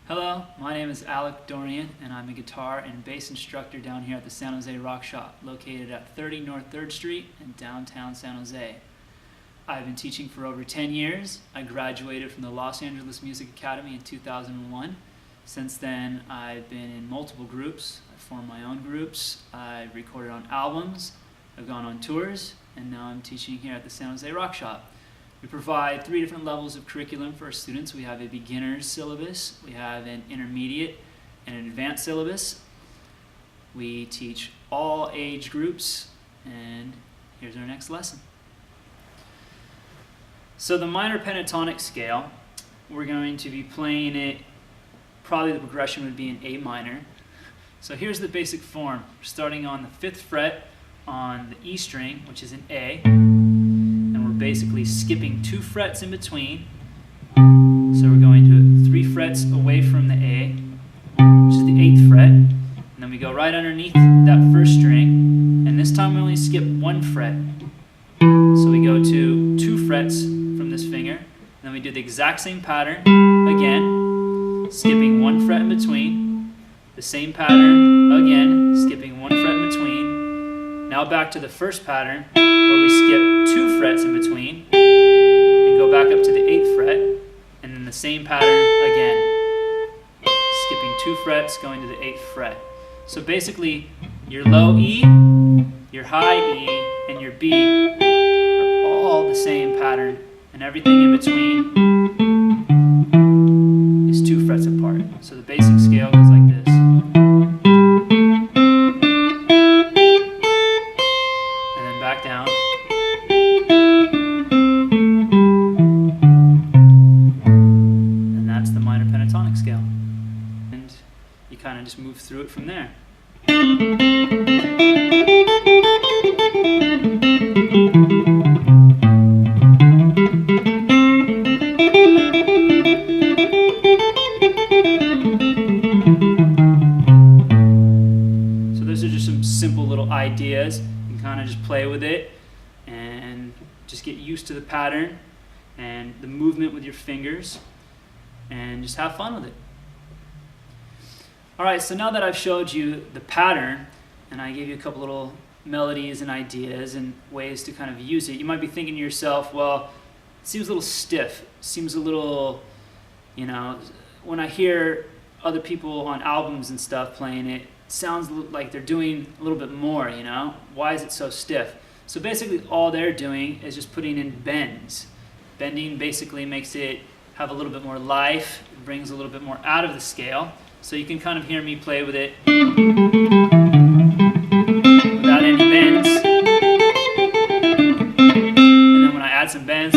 Hello, my name is Alec Dorian, and I'm a guitar and bass instructor down here at the San Jose Rock Shop, located at 30 North 3rd Street in downtown San Jose. I've been teaching for over 10 years. I graduated from the Los Angeles Music Academy in 2001. Since then, I've been in multiple groups. I formed my own groups. I've recorded on albums. I've gone on tours, and now I'm teaching here at the San Jose Rock Shop. We provide 3 different levels of curriculum for our students. We have a beginner's syllabus, we have an intermediate, and an advanced syllabus. We teach all age groups, and here's our next lesson. So the minor pentatonic scale, we're going to be playing it, probably the progression would be in A minor. So here's the basic form. We're starting on the 5th fret on the E string, which is an A. Basically skipping 2 frets in between. So we're going to 3 frets away from the A, which is the 8th fret, and then we go right underneath that 1st string, and this time we only skip 1 fret. So we go to 2 frets from this finger, and then we do the exact same pattern again, skipping 1 fret in between, the same pattern again, skipping 1 fret in between. Now back to the first pattern, where we skip 2 frets in between and go back up to the 8th fret, and then the same pattern again, skipping 2 frets, going to the 8th fret. So basically, your low E, your high E, and your B are all the same pattern, and everything in between is 2 frets apart. So the basic scale goes like this. And then back down. Scale, and you kind of just move through it from there. So those are just some simple little ideas. You can kind of just play with it and just get used to the pattern and the movement with your fingers, and just have fun with it. Alright, so now that I've showed you the pattern, and I gave you a couple little melodies and ideas and ways to kind of use it, you might be thinking to yourself, well, it seems a little stiff, seems a little, when I hear other people on albums and stuff playing it, it sounds like they're doing a little bit more, Why is it so stiff? So basically all they're doing is just putting in bends. Bending basically makes it have a little bit more life, it brings a little bit more out of the scale. So you can kind of hear me play with it without any bends. And then when I add some bends,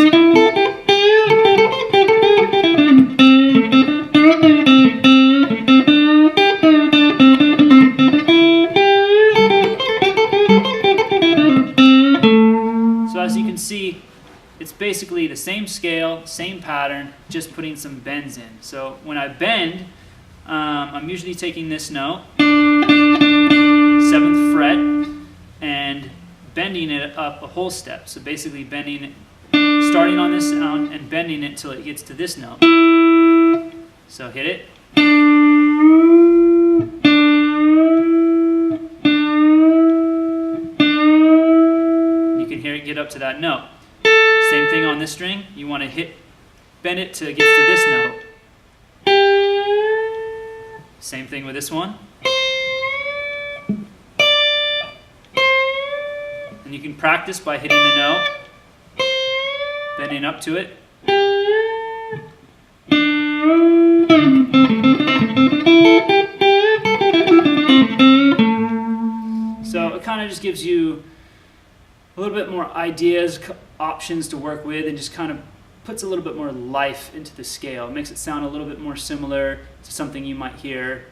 so as you can see, it's basically the same scale, same pattern, just putting some bends in. So when I bend, I'm usually taking this note, 7th fret, and bending it up a whole step. So basically bending it, starting on this sound and bending it till it gets to this note. So hit it. You can hear it get up to that note. Same thing on this string, you want to bend it till it gets to this note. Same thing with this one. And you can practice by hitting the note, bending up to it. So it kind of just gives you a little bit more ideas, options to work with, and just kind of puts a little bit more life into the scale. It makes it sound a little bit more similar to something you might hear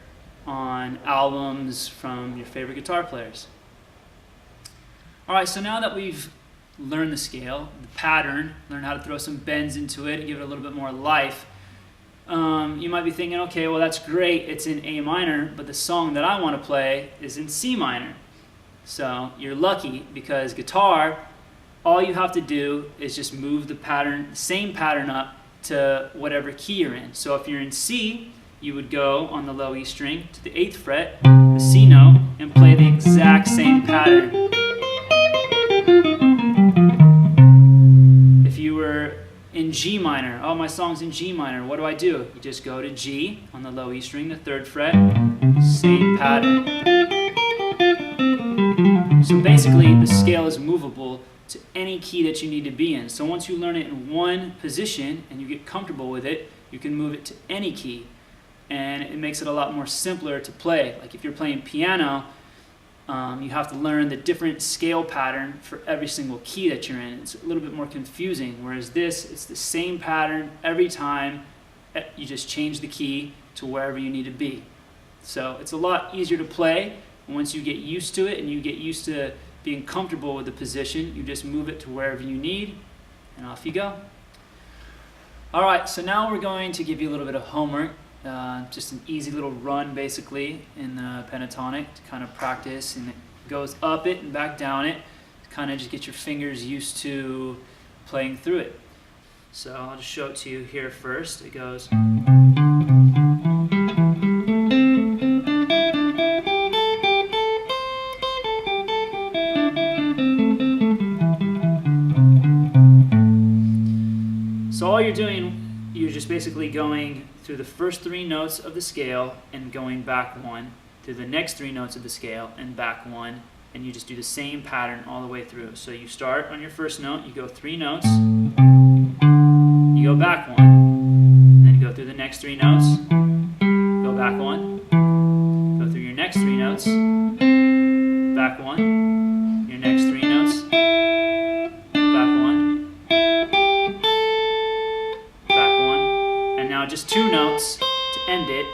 on albums from your favorite guitar players. Alright, so now that we've learned the scale, the pattern, learned how to throw some bends into it, give it a little bit more life, you might be thinking, okay, well that's great, it's in A minor, but the song that I want to play is in C minor. So you're lucky, because guitar, all you have to do is just move the pattern, same pattern up to whatever key you're in. So if you're in C, you would go on the low E string to the 8th fret, the C note, and play the exact same pattern. If you were in G minor, oh, my song's in G minor, what do? You just go to G on the low E string, the 3rd fret, same pattern. So basically, the scale is movable to any key that you need to be in. So once you learn it in one position and you get comfortable with it, you can move it to any key. And it makes it a lot more simpler to play. Like if you're playing piano, you have to learn the different scale pattern for every single key that you're in. It's a little bit more confusing, whereas this, it's the same pattern every time. You just change the key to wherever you need to be. So it's a lot easier to play. And once you get used to it and you get used to being comfortable with the position, you just move it to wherever you need, and off you go. All right, so now we're going to give you a little bit of homework. Just an easy little run basically in the pentatonic to kind of practice, and it goes up it and back down it to kind of just get your fingers used to playing through it. So I'll just show it to you here first. It goes. So all you're doing, you're just basically going through the first 3 notes of the scale and going back 1, through the next 3 notes of the scale and back 1, and you just do the same pattern all the way through. So you start on your first note, you go 3 notes, you go back 1, then you go through the next 3 notes, go back 1, go through your next 3 notes, back 1, your next 3 notes, back 1, now just 2 notes to end it,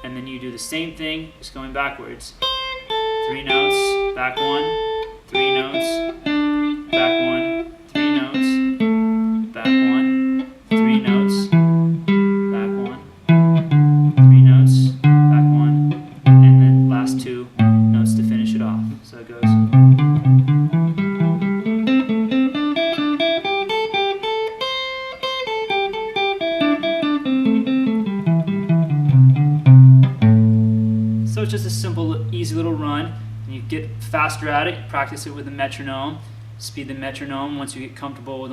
and then you do the same thing, just going backwards. 3 notes, back 1, 3 notes, back 1, 3 notes, back 1, 3 notes, back 1, 3 notes, back 1, and then last 2 notes to finish it off. So it goes. So it's just a simple, easy little run, and you get faster at it. Practice it with the metronome. Speed the metronome. Once you get comfortable with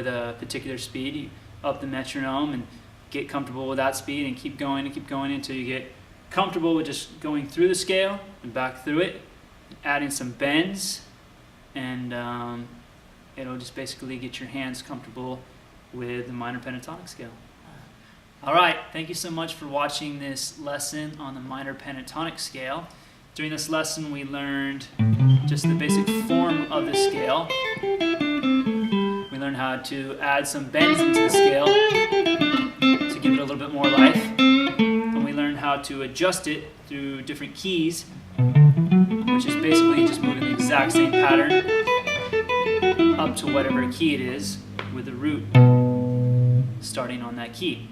a particular speed, you up the metronome and get comfortable with that speed, and keep going until you get comfortable with just going through the scale and back through it, adding some bends, and it'll just basically get your hands comfortable with the minor pentatonic scale. All right, thank you so much for watching this lesson on the minor pentatonic scale. During this lesson, we learned just the basic form of the scale. We learned how to add some bends into the scale to give it a little bit more life. And we learned how to adjust it through different keys, which is basically just moving the exact same pattern up to whatever key it is, with the root starting on that key.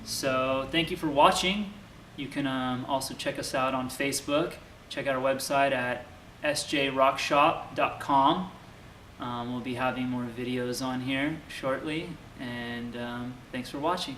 So thank you for watching. You can also check us out on Facebook. Check out our website at sjrockshop.com. We'll be having more videos on here shortly, and thanks for watching.